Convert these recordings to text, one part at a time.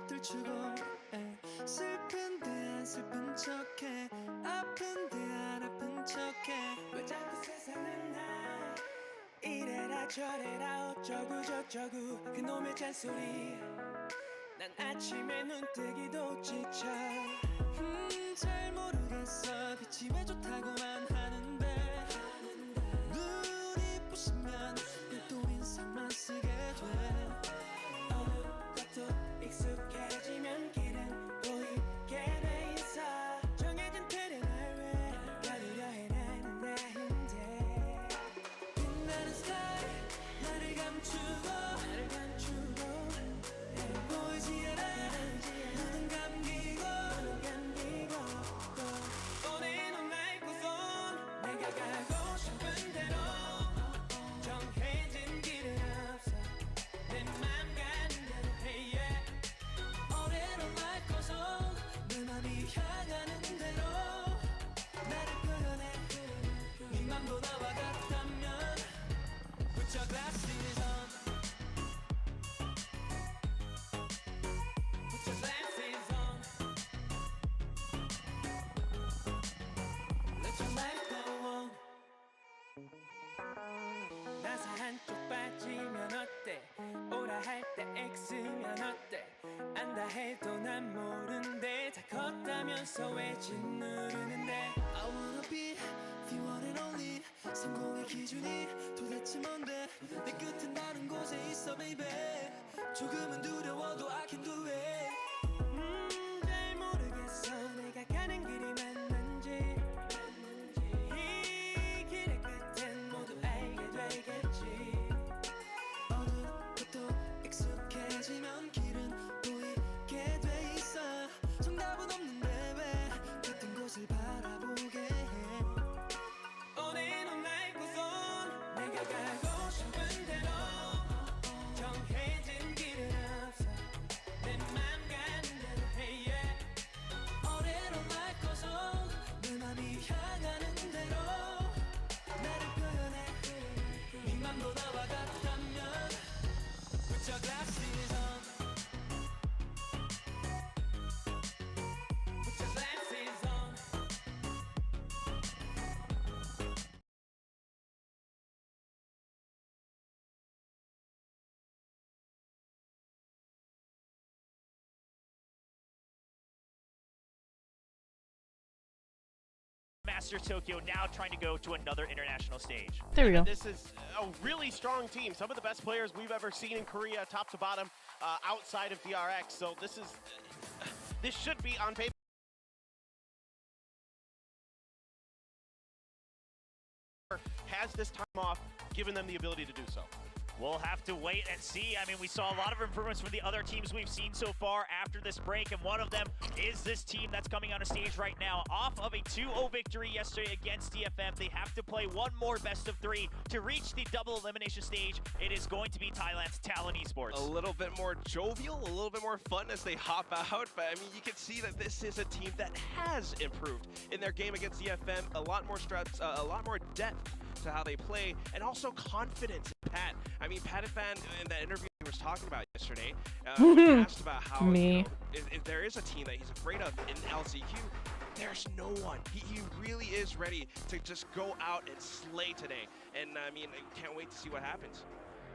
들추고 슬픈데 안 슬픈 척해 아픈데 안 아픈 척해 왜 자꾸 세상은 나 이래라 저래라 어쩌고 저쩌고 그놈의 잔소리 난 아침에 눈뜨기도 지쳐 잘 모르겠어 빛이 왜 좋다고만 하는데 눈이 부시면 또 인상만 쓰게 돼 어느 것도 익숙해지면 길은 보이게 돼 있어 정해진 틀을 왜 가리려 해 나는 나인데 빛나는 스타일 나를 감추고 보이지 않아 눈은 감기고 또 오늘은 맑고선 내가 가고 싶은 대로 정해진 길은 없어 내 맘 가는 대로 해 yeah. 올해로 맑고선 내 맘이 향하는 대로 나를 표현해 네 맘도 나와 같다면 Put your glasses on Put your glasses on Let your life go on 나사 한쪽 빠지면 어때 오라 할 때 X면 어때 안다 해도 난 모른대 다 컸다면서 왜 짓누르는데 I wanna be the one and only 성공의 기준이 도대체 뭔데 내 끝은 다른 곳에 있어 baby 조금은 두려워도 I can do it 잘 모르겠어 내가 가는 길이 맞는지 이 길의 끝엔 모두 알게 되겠지 어느 것도 익숙해지면 길은 보이게 돼 있어 정답은 없는데 왜 같은 곳을 바라보게 해 오늘은 맑고선 내가 가고 싶은 대로 정해진 길은 없어 내 맘 가는 대로 해 yeah. 올해로 맑고선 내 맘이 향하는 대로 나를 표현해 네 맘도 나와 같다면 Put your glasses on Put your glasses on Master Tokyo now trying to go to another international stage. There we go. This is a really strong team. Some of the best players we've ever seen in Korea, top to bottom, outside of DRX. So this should be on paper. Has this time off given them the ability to do so? We'll have to wait and see. I mean, we saw a lot of improvements from the other teams we've seen so far after this break, and one of them is this team that's coming on a stage right now. Off of a 2-0 victory yesterday against DFM, they have to play one more best of 3 to reach the double elimination stage. It is going to be Thailand's Talon Esports. A little bit more jovial, a little bit more fun as they hop out, but I mean, you can see that this is a team that has improved in their game against DFM. A lot more strats, a lot more depth to how they play, and also confidence in Pat. I mean, Pat Fan in that interview he was talking about yesterday, he asked about how you know, if there is a team that he's afraid of in LCQ, there's no one. He really is ready to just go out and slay today. And I mean, I can't wait to see what happens.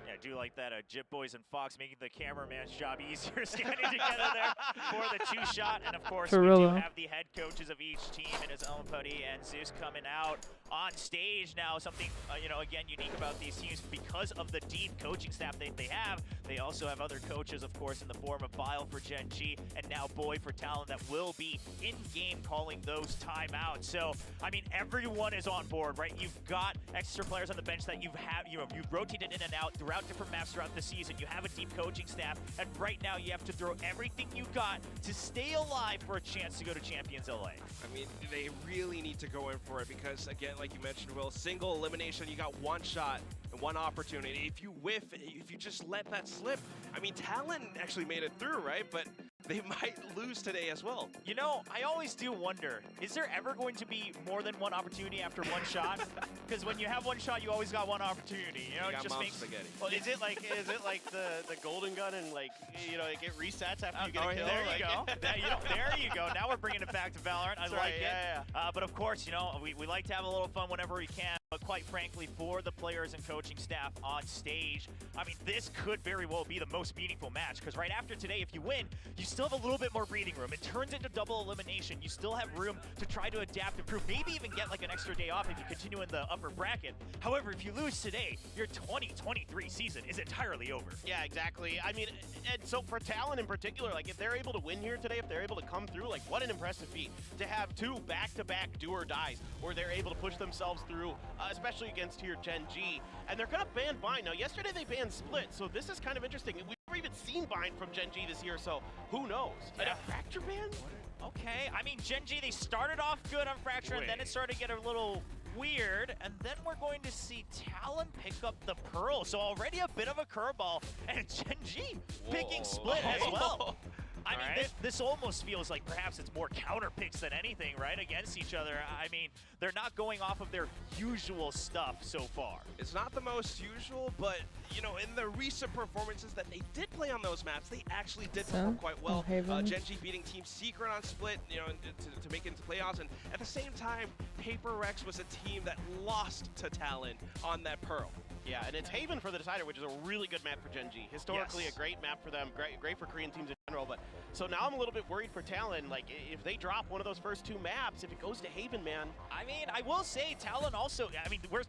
Yeah, I do like that. Jip Boys and Fox making the cameraman's job easier, standing together there for the 2-shot. And of course, we do have the head coaches of each team, and it's Ellen Putty and Zeus coming out on stage now. Something, you know, again, unique about these teams because of the deep coaching staff that they have. They also have other coaches, of course, in the form of Vile for Gen G and now Boy for Talon that will be in-game calling those timeouts. So, I mean, everyone is on board, right? You've got extra players on the bench that you've rotated in and out throughout different maps throughout the season. You have a deep coaching staff, and right now you have to throw everything you got to stay alive for a chance to go to Champions LA. I mean, they really need to go in for it because, again, like you mentioned, Will, single elimination, you got one shot and one opportunity. If you whiff, if you just let that slip, I mean, Talon actually made it through, right? But they might lose today as well. You know, I always do wonder, is there ever going to be more than one opportunity after one shot? Because when you have one shot, you always got one opportunity. You know, You it got just mom makes spaghetti. Well, is it like the golden gun and like it get resets after you get a kill? There Like- you go. There you go. Now we're bringing it back to Valorant. I That's like right, it. yeah. But of course, you know, we like to have a little fun whenever we can. But quite frankly, for the players and coaching staff on stage, I mean, this could very well be the most meaningful match. Because right after today, if you win, you still have a little bit more breathing room. It turns into double elimination. You still have room to try to adapt, improve, maybe even get like an extra day off if you continue in the upper bracket. However, if you lose today, your 2023 season is entirely over. Yeah, exactly. I mean, and so for Talon in particular, like if they're able to win here today, if they're able to come through, like what an impressive feat to have two back-to-back do or dies, where they're able to push themselves through, especially against here Gen G. And they're gonna ban Bind. Now, yesterday they banned Split, so this is kind of interesting. We've never even seen Bind from Gen G this year, so who knows? Yeah. A Fracture ban? Okay, I mean, Gen G, they started off good on Fracture, and then it started to get a little weird, and then we're going to see Talon pick up the Pearl, so already a bit of a curveball, and Gen G picking Split as well. I mean, this almost feels like perhaps it's more counter picks than anything, right, against each other. I mean, they're not going off of their usual stuff so far. It's not the most usual, but, you know, in the recent performances that they did play on those maps, they actually did perform quite well. Gen G beating Team Secret on Split, you know, to make it into playoffs. And at the same time, Paper Rex was a team that lost to Talon on that Pearl. Yeah, and it's Haven for the Decider, which is a really good map for Gen G. Historically, a great map for them, great for Korean teams in general. But so now I'm a little bit worried for Talon. Like, if they drop one of those first two maps, if it goes to Haven, man. I mean, I will say Talon also. I mean, we're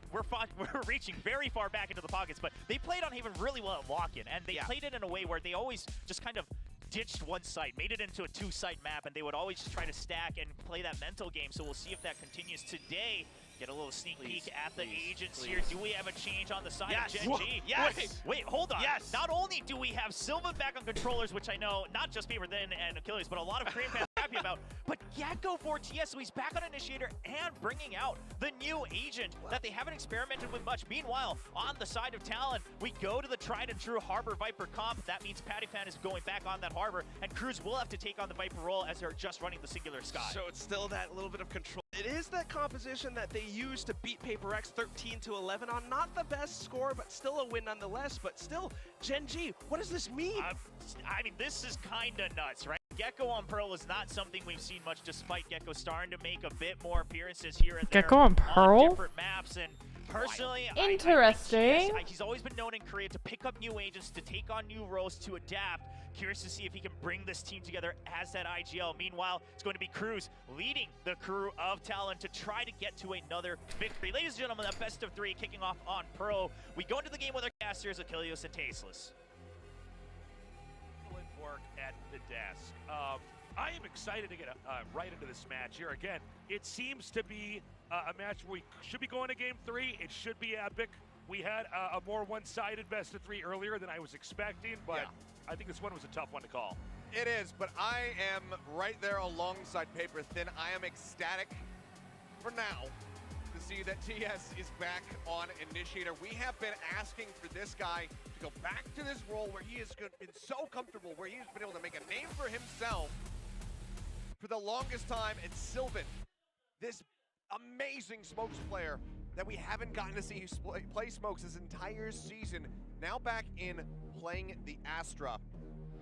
reaching very far back into the pockets, but they played on Haven really well at lock-in, and they played it in a way where they always just kind of ditched one site, made it into a two-site map, and they would always just try to stack and play that mental game. So we'll see if that continues today. Get a little sneak peek at the agents here. Do we have a change on the side of Gen G? Yes! Wait, hold on. Yes! Not only do we have Silva back on controllers, which I know not just Paper Thin and Achilles, but a lot of Korean fans are happy about, but Gecko for TS, so he's back on Initiator and bringing out the new agent that they haven't experimented with much. Meanwhile, on the side of Talon, we go to the tried and true Harbor Viper comp. That means Patty Fan is going back on that Harbor, and Cruz will have to take on the Viper role as they're just running the singular sky. So it's still that little bit of control. It is that composition that they used to beat Paper X 13-11 on not the best score, but still a win nonetheless. But still, Gen G, what does this mean? I mean, this is kind of nuts, right? Gecko on Pearl is not something we've seen much, despite Gecko starting to make a bit more appearances here and there. Gecko on Pearl? Different maps, and personally, interesting. He's always been known in Korea to pick up new agents, to take on new roles, to adapt. Curious to see if he can bring this team together as that IGL. Meanwhile, it's going to be Cruz leading the crew of Talon to try to get to another victory. Ladies and gentlemen, that best of three kicking off on Pearl. We go into the game with our casters, Achilles and Tasteless. Work at the desk. I am excited to get right into this match here. Again, it seems to be a match where we should be going to game 3. It should be epic. We had a more one-sided best of 3 earlier than I was expecting, but I think this one was a tough one to call. It is, but I am right there alongside Paper Thin. I am ecstatic for now to see that TS is back on Initiator. We have been asking for this guy to go back to this role where he has been so comfortable, where he's been able to make a name for himself for the longest time. And Sylvan, this amazing Smokes player that we haven't gotten to see play Smokes his entire season, now back in playing the Astra.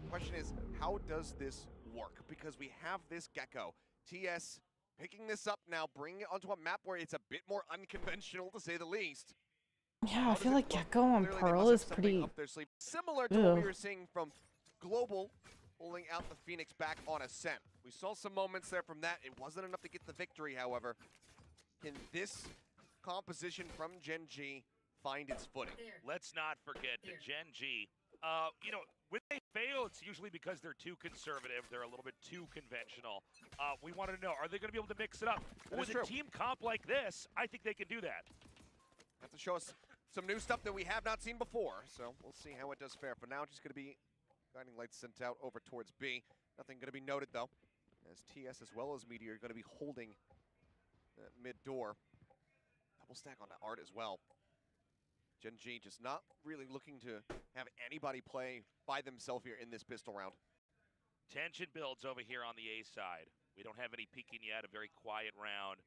The question is, how does this work? Because we have this Gecko. TS picking this up now, bringing it onto a map where it's a bit more unconventional, to say the least. Yeah, I feel like Gecko on Pearl is pretty... up their sleeve. Similar to what we were seeing from Global, pulling out the Phoenix back on Ascent. We saw some moments there from that. It wasn't enough to get the victory, however. Can this composition from Gen G find its footing? Let's not forget that Gen G, you know, when they fail, it's usually because they're too conservative. They're a little bit too conventional. We wanted to know, are they going to be able to mix it up? With a team comp like this, I think they can do that. Have to show us some new stuff that we have not seen before, so we'll see how it does fare. For now, just going to be guiding lights sent out over towards B. Nothing going to be noted, though, as TS as well as Meteor are going to be holding mid-door. Double stack on the Art as well. Gen G just not really looking to have anybody play by themselves here in this pistol round. Tension builds over here on the A side. We don't have any peeking yet, a very quiet round.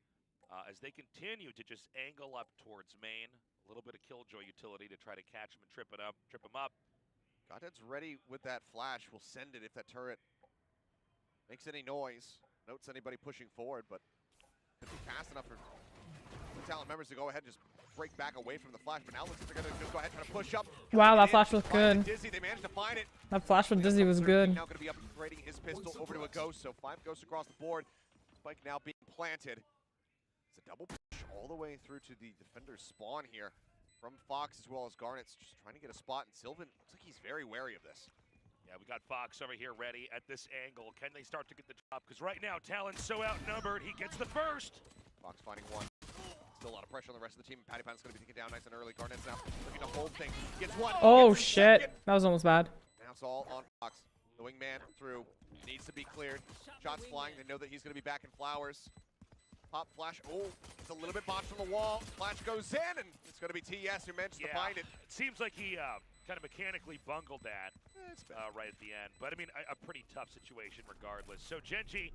As they continue to just angle up towards main. A little bit of Killjoy utility to try to catch him and trip him up. Godhead's ready with that flash. We'll send it if that turret makes any noise. Notes anybody pushing forward, but could be fast enough for the Talon members to go ahead and just break back away from the flash. But now looks like they're going to just go ahead and try to push up. Wow, that flash was good. Dizzy, they managed to find it. That flash with Dizzy was good. Now going to be upgrading his pistol over to a Ghost, so 5 Ghosts across the board. Spike now being planted. It's a double push all the way through to the defender's spawn here from Fox as well as Garnet's just trying to get a spot, and Sylvan looks like he's very wary of this. Yeah, we got Fox over here ready at this angle. Can they start to get the drop? Because right now, Talon's so outnumbered, he gets the first. Fox finding one. Still a lot of pressure on the rest of the team. Patty Pan's going to be taken down nice and early. Garnet's now looking to hold things. Gets one. Oh, gets shit. second. That was almost bad. Now it's all on Fox. The wingman through. Needs to be cleared. Shots flying. They know that he's going to be back in Flowers. Pop flash. Oh, it's a little bit botched from the wall. Flash goes in, and it's going to be TS who manages to find it. It seems like he kind of mechanically bungled that right at the end. But, I mean, a pretty tough situation regardless. So Genji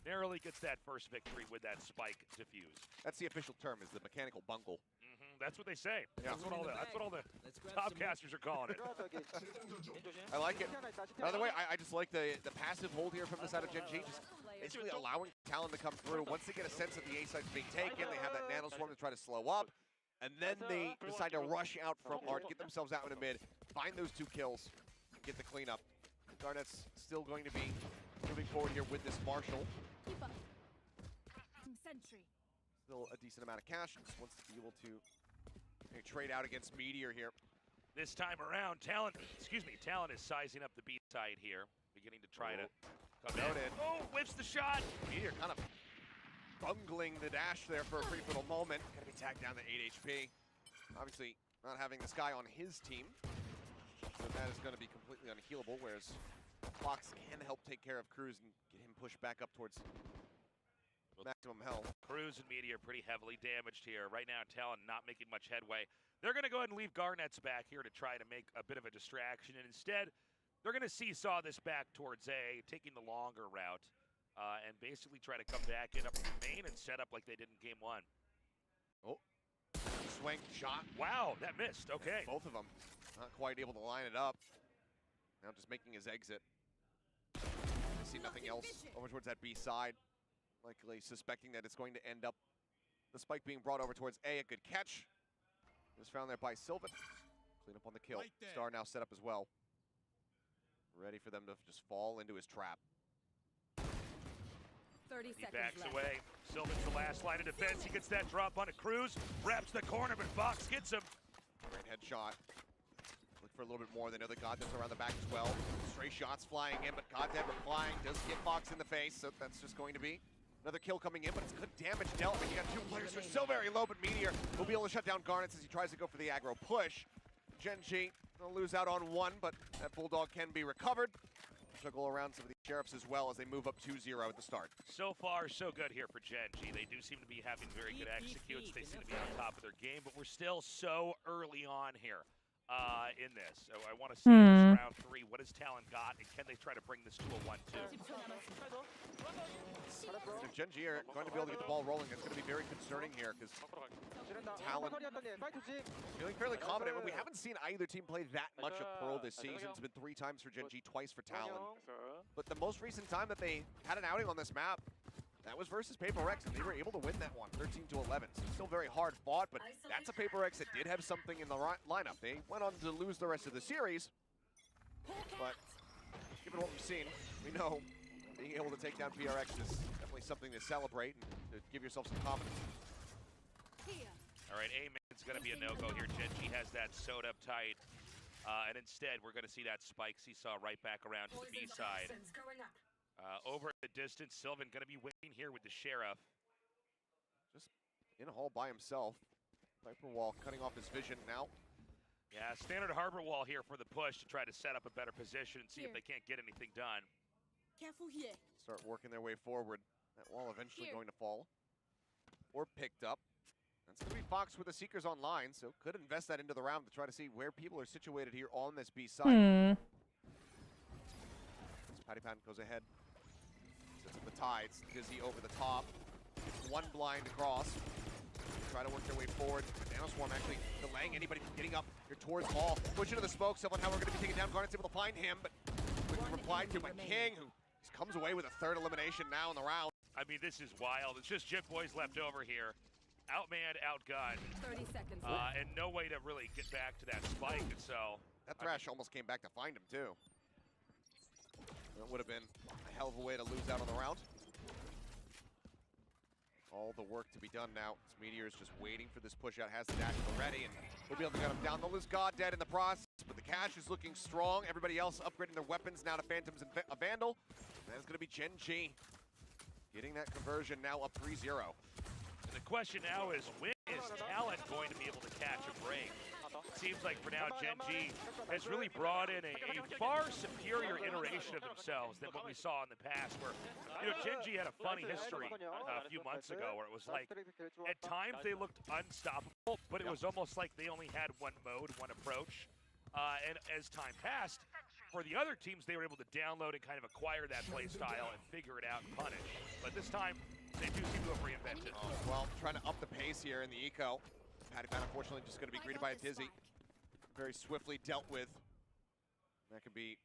narrowly gets that first victory with that spike defuse. That's the official term, is the mechanical bungle. That's what they say. Yeah. That's what all the top casters are calling it. I like it. By the way, I just like the passive hold here from the side of Genji. Just basically allowing Talon to come through. Once they get a sense that the A side's being taken, they have that nano swarm to try to slow up. And then they decide to rush out from Art, get themselves out in the mid, find those 2 kills, get the cleanup. Garnet's still going to be moving forward here with this Marshall. Still a decent amount of cash. Just wants to be able to trade out against Meteor here. This time around, Talon is sizing up the B side here, beginning to try to come in. Oh, whips the shot. Meteor kind of bungling the dash there for a brief little moment. Gonna be tagged down to 8 HP. Obviously, not having this guy on his team, so that is going to be completely unhealable, whereas Fox can help take care of Cruz and get him pushed back up towards maximum health. Cruz and Meteor pretty heavily damaged here. Right now, Talon not making much headway. They're going to go ahead and leave Garnet's back here to try to make a bit of a distraction, and instead, they're going to seesaw this back towards A, taking the longer route, and basically try to come back in up to main and set up like they did in game 1. Oh, swing shot. Wow, that missed. Okay. Both of them not quite able to line it up. Now just making his exit. I see nothing else over towards that B side. Likely suspecting that it's going to end up the spike being brought over towards A. A good catch. It was found there by Sylvan. Clean up on the kill. Star now set up as well. Ready for them to just fall into his trap. 30 He seconds backs left. away. Sylvan's the last line of defense. He gets that drop on a Cruz. Wraps the corner, but Fox gets him. Great headshot. Look for a little bit more. They know that Goddamn's around the back as well. Stray shots flying in, but Goddamn replying does get Fox in the face, so that's just going to be another kill coming in, but it's good damage dealt. I mean, you got 2 players who are so very low, but Meteor will be able to shut down Garnet as he tries to go for the aggro push. Genji will lose out on 1, but that Bulldog can be recovered. Juggle around some of the Sheriffs as well as they move up 2-0 at the start. So far, so good here for Genji. They do seem to be having very good executes. They seem to be on top of their game, but we're still so early on here in this. So I want to see this round 3. What has Talon got, and can they try to bring this to a 1-2? If Genji are going to be able to get the ball rolling, it's going to be very concerning here because Talon feeling fairly confident. We haven't seen either team play that much of Pearl this season. It's been 3 times for Genji, twice for Talon. But the most recent time that they had an outing on this map, that was versus Paper Rex, and they were able to win that one, 13-11. So still very hard fought, but that's a Paper Rex that did have something in the lineup. They went on to lose the rest of the series, but given what we've seen, we know being able to take down PRX is definitely something to celebrate and to give yourself some confidence. All right, A-Man's going to be a no-go here. Genji has that sewed up tight, and instead we're going to see that spike seesaw right back around to the B side. Over the distance, Sylvan going to be waiting here with the Sheriff. Just in a hall by himself. Viper Wall cutting off his vision now. Yeah, standard Harbor Wall here for the push to try to set up a better position and see if they can't get anything done. Careful here. Start working their way forward. That wall eventually going to fall. Or picked up. That's going to be Fox with the Seekers online, so could invest that into the round to try to see where people are situated here on this B side. Patty Pan goes ahead. Sets up the tides. Dizzy over the top. Gets one blind across. Try to work their way forward. Nanoswarm actually delaying anybody from getting up here towards Ball. Push into the smoke. Someone, how we're going to be taken down. Garnet's able to find him, but quickly replied to by King, who comes away with a third elimination now in the round. I mean, this is wild. It's just Jit Boys left over here. Outmanned, outgunned. 30 seconds left. And no way to really get back to that spike, so... That Thrash almost came back to find him, too. That would have been a hell of a way to lose out on the round. All the work to be done now. This Meteor is just waiting for this push out, has the dash already, and we'll be able to get him down. They'll lose God dead in the process, but the cash is looking strong. Everybody else upgrading their weapons now to Phantoms and a Vandal. And that's going to be Gen G getting that conversion now up 3-0. And the question now is, when is Talent going to be able to catch a break? It seems like for now, Gen G has really brought in a far superior iteration of themselves than what we saw in the past, where, you know, Gen G had a funny history a few months ago where it was like, at times they looked unstoppable, but it was almost like they only had one mode, one approach. And as time passed, for the other teams, they were able to download and kind of acquire that play style and figure it out and punish. But this time, they do seem to have reinvented. Well, trying to up the pace here in the eco. Patty Pan, unfortunately, just going to be greeted by a Dizzy. Very swiftly dealt with. That could be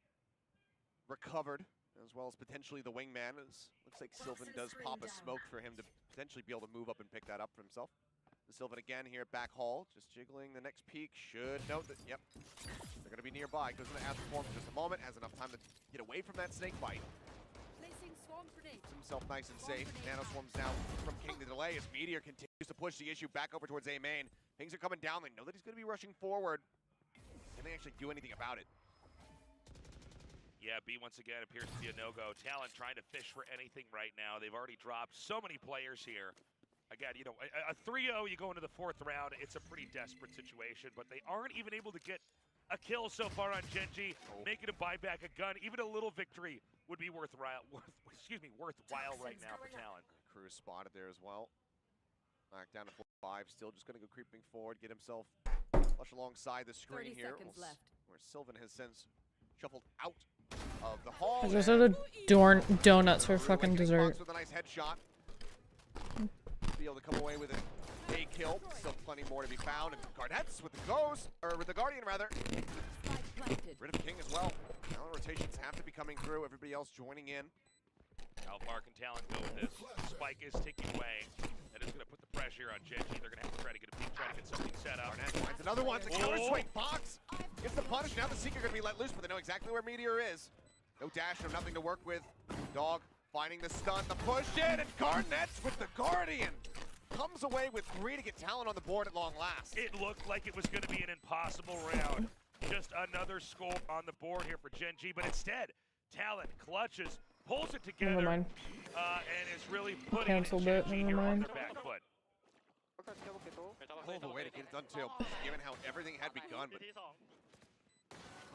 recovered, as well as potentially the wingman. Looks like Sylvan does pop a smoke for him to potentially be able to move up and pick that up for himself. The Sylvan again here, back hall, just jiggling the next peak. Should note that, yep, they're going to be nearby. Goes into Astral Form for just a moment, has enough time to get away from that snake bite. Placing swarm grenade. Keeps himself nice and safe. Nanoswarms now from King to delay as Meteor continues to push the issue back over towards A main. Things are coming down. They know that he's going to be rushing forward. Can they actually do anything about it? Yeah, B once again appears to be a no-go. Talent trying to fish for anything right now. They've already dropped so many players here. Again, you know, a 3-0, you go into the fourth round, it's a pretty desperate situation, but they aren't even able to get a kill so far on Gen G, making him buy back a gun. Even a little victory would be worthwhile right now for Talent. Crew is spotted there as well. Back down to 4-5, still just going to go creeping forward, get himself flush alongside the screen 30 here. seconds left. Where Sylvan has since shuffled out of the hall. Those are the donuts for fucking dessert. With a nice headshot. Be able to come away with a kill. Still plenty more to be found. And Garnets with the ghost, or with the Guardian rather. Rid of King as well. Now rotations have to be coming through. Everybody else joining in. How far can Talent go with this? Spike is ticking away. That is going to put the pressure on Gen G. They're going to have to try to get a peek, try to get something set up. Garnet finds another one. The killer swing. Fox gets the punish. Now the Seeker going to be let loose, but they know exactly where Meteor is. No dash, no nothing to work with. Dog finding the stun, the push in, and Garnets with the Guardian. Comes away with 3 to get Talent on the board at long last. It looked like it was going to be an impossible round. Just another score on the board here for Gen G, but instead, Talent clutches, pulls it together, Never mind. and is really putting Canceled Gen it, G never here on mind. their back foot. Hell of a way to get it done too, given how everything had begun. But it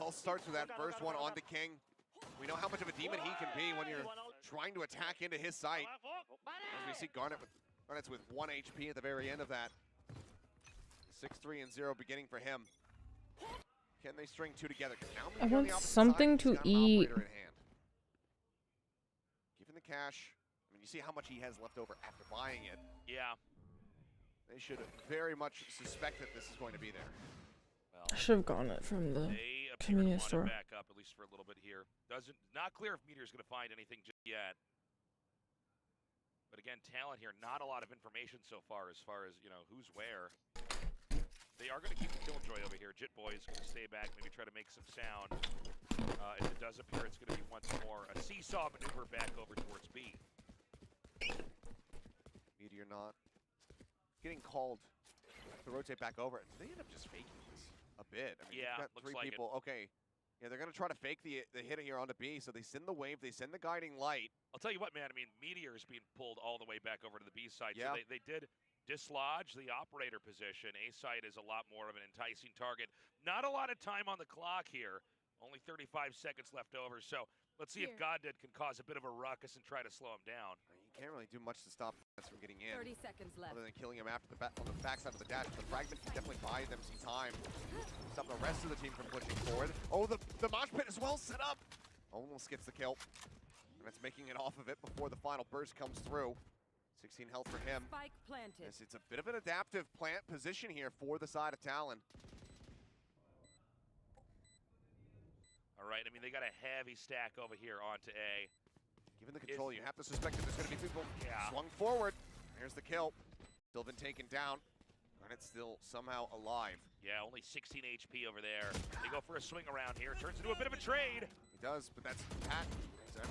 all starts with that first one on the King. We know how much of a demon he can be when you're trying to attack into his sight. As we see Garnet's with 1 HP at the very end of that. 6-3 and 0 beginning for him. Can they string 2 together? Now I on want the opposite something side, to he's got an eat. operator in hand. Given the cash, I mean, you see how much he has left over after buying it. Yeah. They should very much suspect that this is going to be there. Well, I should have gotten it from the they appear to convenience want store. to back up at least for a little bit here. Not clear if Meteor's going to find anything just yet. But again, Talent here, not a lot of information so far as you know, who's where. They are going to keep the Killjoy over here. Jit Boy is going to stay back, maybe try to make some sound. If it does appear, it's going to be once more a seesaw maneuver back over towards B. Meteor not getting called to rotate back over. They end up just faking this a bit. I mean, Yeah, you've got looks 3 like people. Okay, yeah, they're going to try to fake the hit here onto B, so they send the wave, they send the guiding light. I'll tell you what, man, I mean, Meteor is being pulled all the way back over to the B side. Yeah. So they did dislodge the operator position. A side is a lot more of an enticing target. Not a lot of time on the clock here. Only 35 seconds left over. So let's see if Goddead can cause a bit of a ruckus and try to slow him down. You can't really do much to stop us from getting in. 30 seconds left. Other than killing him after on the backside of the dash. The fragment can definitely buy them some time. Stop the rest of the team from pushing forward. Oh, the mosh pit as well set up. Almost gets the kill. And it's making it off of it before the final burst comes through. 16 health for him. Spike planted. Yes, it's a bit of an adaptive plant position here for the side of Talon. All right, I mean, they got a heavy stack over here onto A. Given the control, you have to suspect that there's going to be people Yeah. swung forward. Here's the kill. Still been taken down. Garnet's still somehow alive. Yeah, only 16 HP over there. They go for a swing around here. Turns into a bit of a trade. He does, but that's Pat.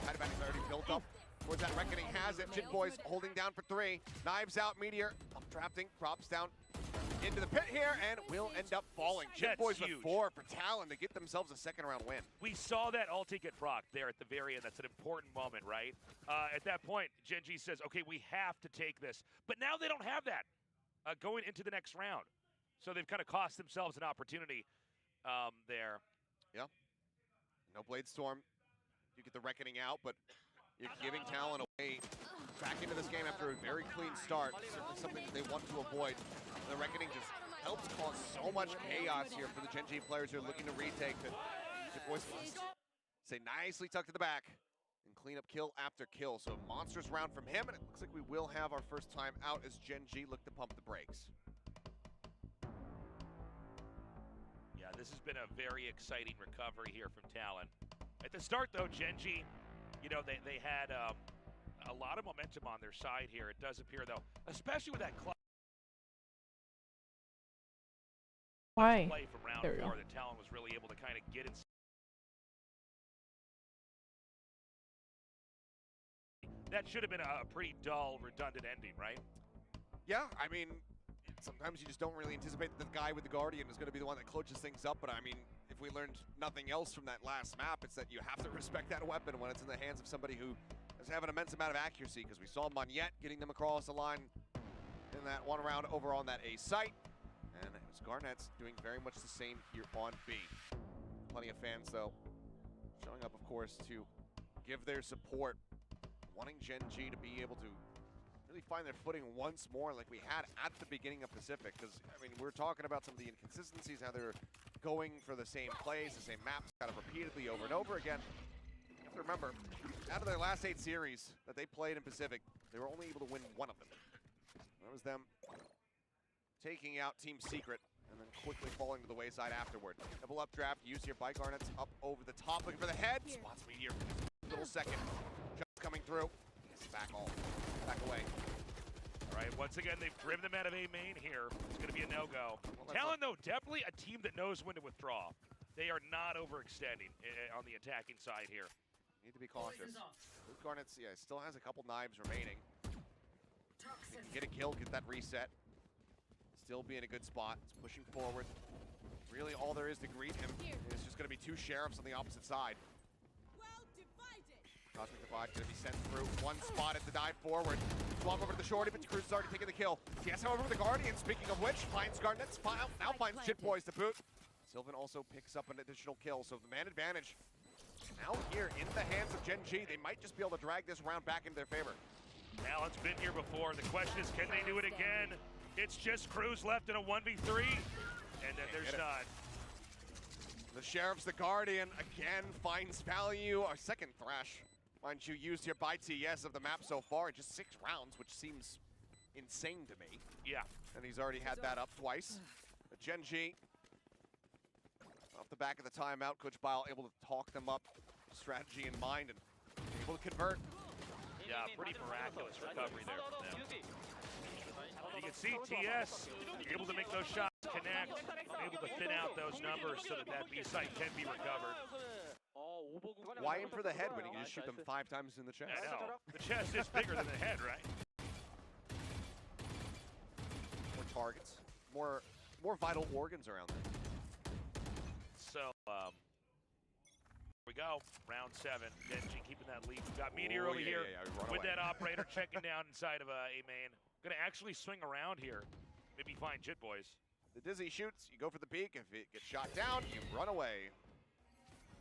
Pat is already built up towards that reckoning. Has it. Jit Boys holding down for 3. Knives out. Meteor up drafting. Drops down into the pit here and will end up falling. Jit That's Boys huge. with 4 for Talon to get themselves a second round win. We saw that ulti get procced there at the very end. That's an important moment, right? At that point, Gen G says, okay, we have to take this. But now they don't have that going into the next round. So they've kind of cost themselves an opportunity there. Yeah. No Blade Storm. You get the reckoning out, but you're giving Talon away back into this game after a very clean start. Certainly something that they want to avoid. The reckoning just helps cause so much chaos here for the Gen G players who are looking to retake. The Boys say nicely tucked to the back and clean up kill after kill. So a monstrous round from him, and it looks like we will have our first time out as Gen G look to pump the brakes. Yeah, this has been a very exciting recovery here from Talon. At the start, though, Gen G, you know, they had a lot of momentum on their side here. It does appear, though, especially with that clutch Why? play from round There we 4 go. that Talon was really able to kind of get in. That should have been a pretty dull, redundant ending, right? Yeah, I mean, sometimes you just don't really anticipate that the guy with the Guardian is going to be the one that clutches things up, but I mean, if we learned nothing else from that last map, it's that you have to respect that weapon when it's in the hands of somebody who does have an immense amount of accuracy, because we saw Monette getting them across the line in that one round over on that A site, and it was Garnet's doing very much the same here on B. Plenty of fans, though, showing up, of course, to give their support, wanting Gen G to be able to really find their footing once more like we had at the beginning of Pacific, because, I mean, we're talking about some of the inconsistencies, how they're going for the same plays, the same maps, kind of repeatedly over and over again. You have to remember, out of their last 8 series that they played in Pacific, they were only able to win 1 of them. That was them taking out Team Secret and then quickly falling to the wayside afterward. Double up draft used here by Garnets, up over the top, looking for the head. Spots Meteor, little second. Just coming through. Back all, back away. All right, once again, they've driven them out of A main here. It's going to be a no-go. Talon, though, definitely a team that knows when to withdraw. They are not overextending on the attacking side here. Need to be cautious. Luke Garnets, yeah, still has a couple knives remaining. They can get a kill, get that reset. Still be in a good spot. It's pushing forward. Really, all there is to greet him is just going to be 2 sheriffs on the opposite side. Cosmic Divide going to be sent through. 1 spot at the dive forward. Swap over to the shorty, but Cruz is already taking the kill. Yes, however, with the Guardian, speaking of which, finds Garnet's file. Now finds Jit Boys to boot. Sylvan also picks up an additional kill, so the man advantage now here in the hands of Gen G. They might just be able to drag this round back into their favor. Talon's been here before. The question is, can they do it again? It's just Cruz left in a 1v3, and then there's none. The Sheriff's the Guardian again finds value. Our second Thrash, mind you, used here by TS of the map so far in just 6 rounds, which seems insane to me. Yeah. And he's already had that up twice. But Gen G, off the back of the timeout, Coach Bile able to talk them up, strategy in mind, and able to convert. Yeah, pretty miraculous recovery there from them. You can see TS able to make those shots connect, able to thin out those numbers so that B site can be recovered. Why aim for the head when you can just shoot them 5 times in the chest? I know. The chest is bigger than the head, right? More targets, more vital organs around there. So, here we go. Round 7. Genji keeping that lead. We've got Meteor over here with that operator checking down inside of A main. Gonna actually swing around here. Maybe find Jit Boys. The Dizzy shoots, you go for the peak. If it gets shot down, you run away.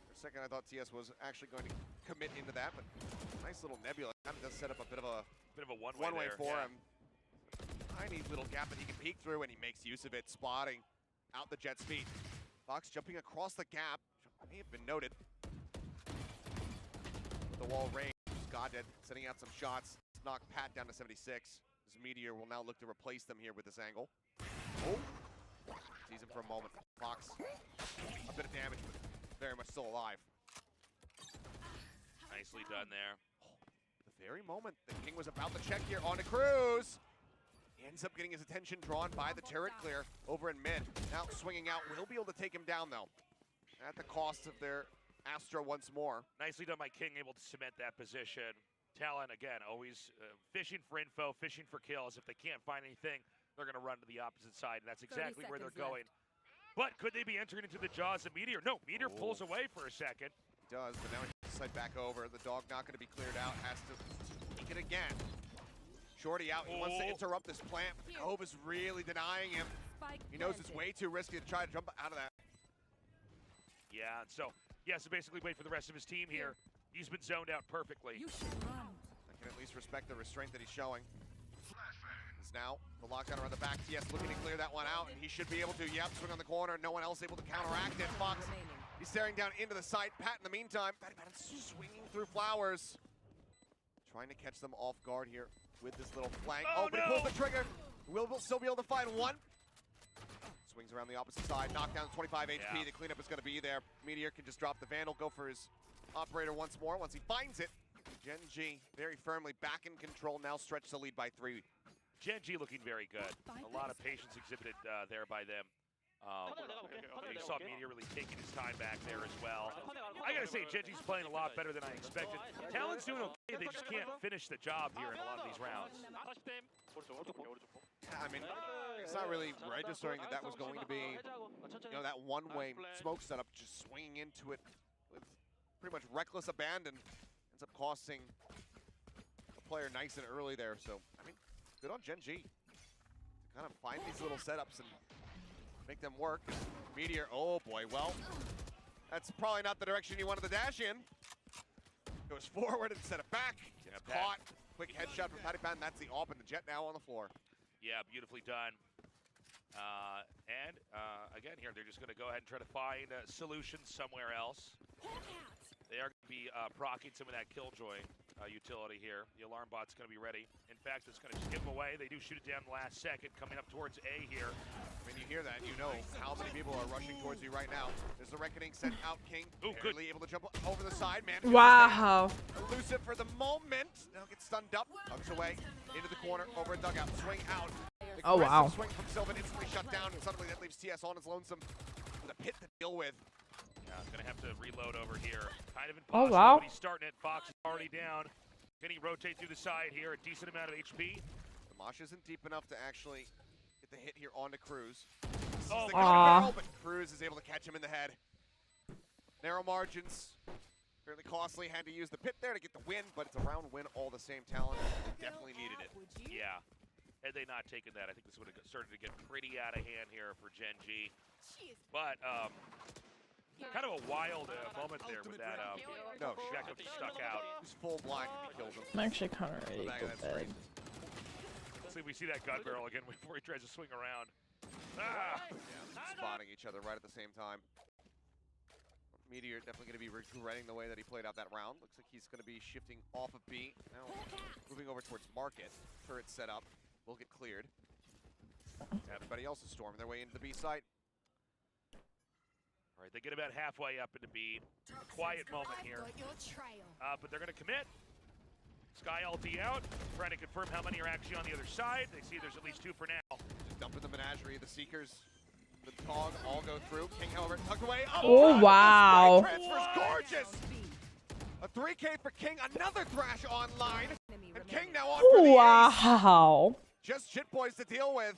For a second, I thought TS was actually going to commit into that, but nice little nebula. Kind of does set up a bit of a one-way for him. Tiny little gap that he can peek through, and he makes use of it, spotting out the Jet's feet. Fox jumping across the gap, may have been noted. wall range. Godded sending out some shots. Knock Pat down to 76. This Meteor will now look to replace them here with this angle. Oh, sees him for a moment. Fox, a bit of damage, but very much still alive. Nicely done there. The very moment that King was about to check here on to Cruz. He ends up getting his attention drawn by the turret clear over in mid. Now swinging out, will be able to take him down though. At the cost of their Astra once more. Nicely done by King, able to cement that position. Talon, again, always fishing for info, fishing for kills. If they can't find anything, they're going to run to the opposite side, and that's exactly where they're going. But could they be entering into the jaws of Meteor? No, Meteor pulls away for a second. He does, but now he slide back over. The dog not going to be cleared out, has to take it again. Shorty out, he wants to interrupt this plant, but the Cove is really denying him. He knows it's way too risky to try to jump out of that. Yeah, and so he has to basically wait for the rest of his team here. He's been zoned out perfectly. You should run. I can at least respect the restraint that he's showing. It's now the lockdown around the back. TS looking to clear that one out, and he should be able to. Yep, swing on the corner. No one else able to counteract it. Fox, he's staring down into the site. Pat in the meantime, Patty Patton's swinging through flowers. Trying to catch them off guard here with this little flank. Oh, but he pulls the trigger. Will still be able to find one. Swings around the opposite side. Knockdown 25 HP. The cleanup is going to be there. Meteor can just drop the Vandal, go for his operator once more. Once he finds it, Gen G very firmly back in control. Now stretch the lead by 3. Gen G looking very good. A lot of patience exhibited there by them. You saw Meteor really taking his time back there as well. I gotta say, Gen G's playing a lot better than I expected. Talon's doing okay, they just can't finish the job here in a lot of these rounds. I mean, it's not really registering that that was going to be, that one-way smoke setup, just swinging into it with pretty much reckless abandon. Ends up costing the player nice and early there. So, I mean, good on Gen G to kind of find these little setups and make them work. Meteor, oh boy, well, that's probably not the direction you wanted to dash in. Goes forward instead of back. Gets caught. Quick headshot from Patty Pan. That's the AWP, and the Jet now on the floor. Yeah, beautifully done. Again, here, they're just going to go ahead and try to find solutions somewhere else. They are going to be proccing some of that Killjoy utility here. The alarm bot's going to be ready. In fact, it's going to just give them away. They do shoot it down the last second, coming up towards A here. When you hear that, you know how many people are rushing towards you right now. There's the Reckoning sent out. King barely able to jump over the side. Man, wow. Elusive for the moment. Now gets stunned up. Tugs away into the corner, over a dugout. Swing out. Oh, wow. Swing from Sylvan instantly shut down, and suddenly that leaves TS on his lonesome with a pit to deal with. Yeah, going to have to reload over here. Kind of Oh, impossible, wow. but he's starting it. Fox is already down. Can he rotate through the side here? A decent amount of HP. The mosh isn't deep enough to actually get the hit here onto Cruz. Oh, the barrel, but Cruz is able to catch him in the head. Narrow margins. Fairly costly. Had to use the pit there to get the win, but it's a round win all the same. Talent definitely needed it. Yeah. Had they not taken that, I think this would have started to get pretty out of hand here for Gen G. But kind of a wild moment there with that Sheko stuck out. He's full blind and he killed him. I'm actually kind of ready to go to bed. See, we see that gun barrel again before he tries to swing around. Spotting each other right at the same time. Meteor definitely going to be regretting the way that he played out that round. Looks like he's going to be shifting off of B. Now moving over towards Market. Turret set up. Will get cleared. Everybody else is storming their way into the B site. All right, they get about halfway up into B. Quiet moment here. But they're going to commit. Sky ulti out, trying to confirm how many are actually on the other side. They see there's at least 2 for now. Just dumping the menagerie. The Seekers, the Dog all go through. King, however, tucked away. Oh, wow. Transfer's gorgeous. A 3K for King. Another Thrash online. And King now on for the ace. Wow. Just shit boys to deal with.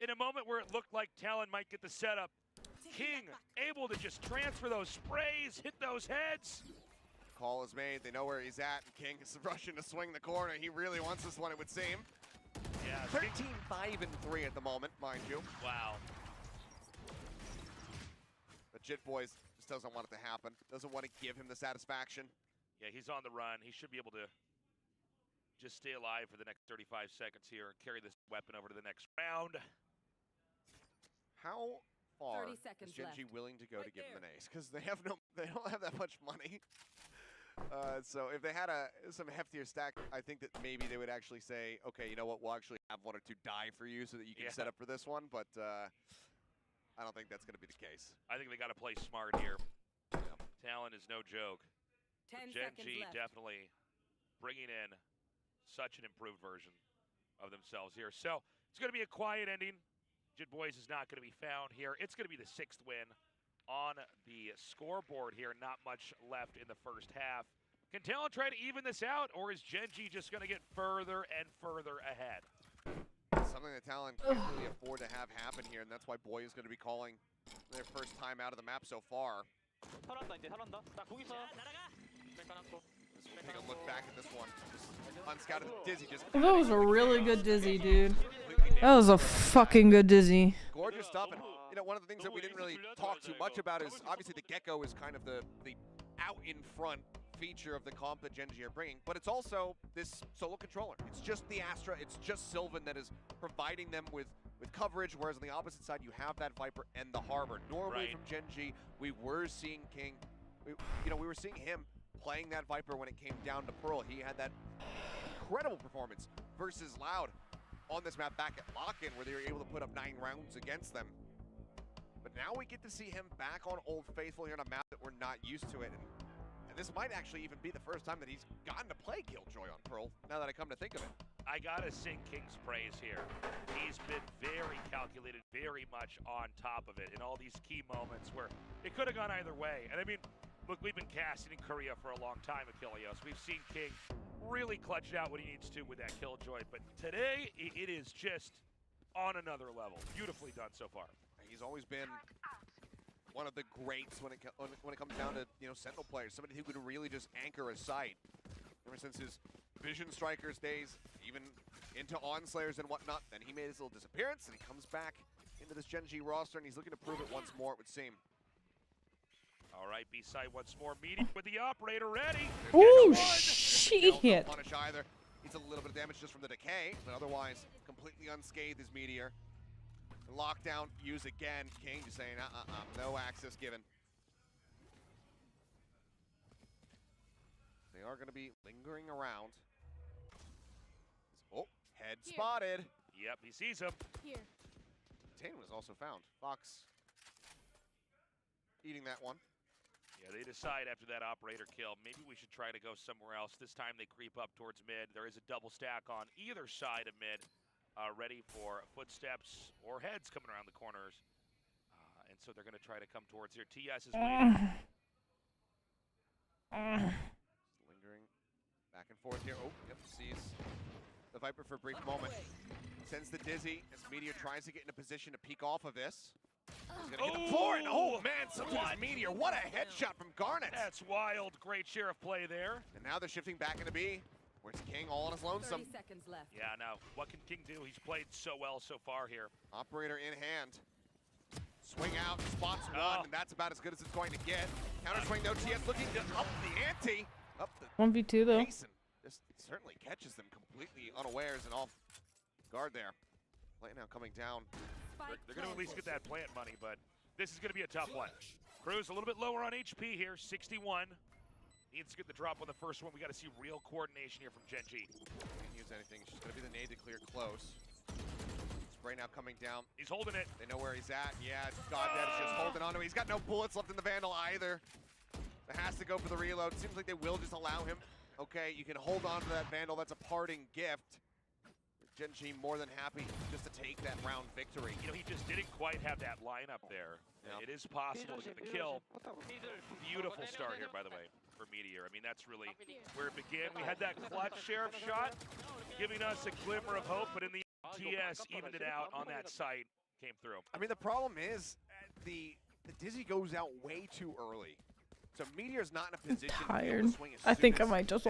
In a moment where it looked like Talon might get the setup, King able to just transfer those sprays, hit those heads. Call is made. They know where he's at. And King is rushing to swing the corner. He really wants this one, it would seem. Yeah, 13-5-3 at the moment, mind you. Wow. But Jit Boys just doesn't want it to happen. Doesn't want to give him the satisfaction. Yeah, he's on the run. He should be able to just stay alive for the next 35 seconds here and carry this weapon over to the next round. How far 30 is seconds Gen G left. willing to go to give him an ace? Because they don't have that much money. So if they had some heftier stack, I think that maybe they would actually say, okay, you know what, we'll actually have 1 or 2 die for you so that you can set up for this one. But I don't think that's going to be the case. I think they got to play smart here. Talon is no joke. 10 Gen seconds G left. definitely bringing in such an improved version of themselves here. So it's going to be a quiet ending. Jit Boys is not going to be found here. It's going to be the 6th win on the scoreboard here. Not much left in the first half. Can Talon try to even this out, or is Gen G just going to get further and further ahead? Something that Talon can't really afford to have happen here, and that's why Boy is going to be calling their first time out of the map so far. Let's take a look back at this one. Just unscouted Dizzy just... That was a really good Dizzy, dude. That was a fucking good Dizzy. Gorgeous stuff, and you know, one of the things that we didn't really talk too much about is obviously the Gecko is kind of the out in front feature of the comp that Gen G are bringing, but it's also this solo controller. It's just the Astra, it's just Sylvan that is providing them with coverage, whereas on the opposite side you have that Viper and the Harbor. Normally from Gen G, we were seeing King, we were seeing him playing that Viper when it came down to Pearl. He had that incredible performance versus Loud on this map back at Lock-In, where they were able to put up 9 rounds against them. But now we get to see him back on Old Faithful here on a map that we're not used to it. And this might actually even be the first time that he's gotten to play Killjoy on Pearl, now that I come to think of it. I gotta sing King's praise here. He's been very calculated, very much on top of it in all these key moments where it could have gone either way. And I mean, look, we've been casting in Korea for a long time, Achilleos. We've seen King really clutch it out when he needs to with that Killjoy, but today it is just on another level. Beautifully done so far. He's always been one of the greats when it comes down to Sentinel players, somebody who could really just anchor a site. Ever since his Vision Strikers days, even into Onslayers and whatnot, then he made his little disappearance and he comes back into this Gen G roster and he's looking to prove it once more, it would seem. All right, B-side once more, meeting with the operator ready. Ooh, shit. No punish either. He's a little bit of damage just from the decay, but otherwise completely unscathed is Meteor. Lockdown, use again. King just saying, no access given. They are going to be lingering around. Oh, head spotted. Yep, he sees him. Here. Tane was also found. Fox eating that one. Yeah, they decide after that operator kill, maybe we should try to go somewhere else. This time they creep up towards mid. There is a double stack on either side of mid. Ready for footsteps or heads coming around the corners. And so they're going to try to come towards here. TS is waiting. Lingering back and forth here. Oh, yep, sees the Viper for a brief moment. Sends the Dizzy as Meteor tries to get in a position to peek off of this. He's going to get the floor, and oh man, sometimes Meteor. What a headshot from Garnet. That's wild. Great sheriff play there. And now they're shifting back into B. Where's King all on his lonesome? 30 seconds left. Yeah, now, what can King do? He's played so well so far here. Operator in hand. Swing out, spots one, and that's about as good as it's going to get. Counter swing though, TS looking to up the ante. Up the 1v2 though. Mason just certainly catches them completely unawares and off guard there. Play now coming down. They're going to at least get that plant money, but this is going to be a tough one. Cruz a little bit lower on HP here, 61. Needs to get the drop on the first one. We got to see real coordination here from Gen G. Can't use anything. It's just going to be the nade to clear close. Spray now coming down. He's holding it. They know where he's at. Yeah, Goddead is just holding on to it. He's got no bullets left in the Vandal either. It has to go for the reload. Seems like they will just allow him. Okay, you can hold on to that Vandal. That's a parting gift. Gen G more than happy just to take that round victory. You know, he just didn't quite have that lineup there. Yep. It is possible to get the kill. Beautiful start here, by the way, for Meteor. I mean, that's really where it began. We had that clutch sheriff shot, giving us a glimmer of hope, but in the TS evened it out on that site, came through. I mean, the problem is the Dizzy goes out way too early. So Meteor's not in a position to be able to swing as I think I soon as might just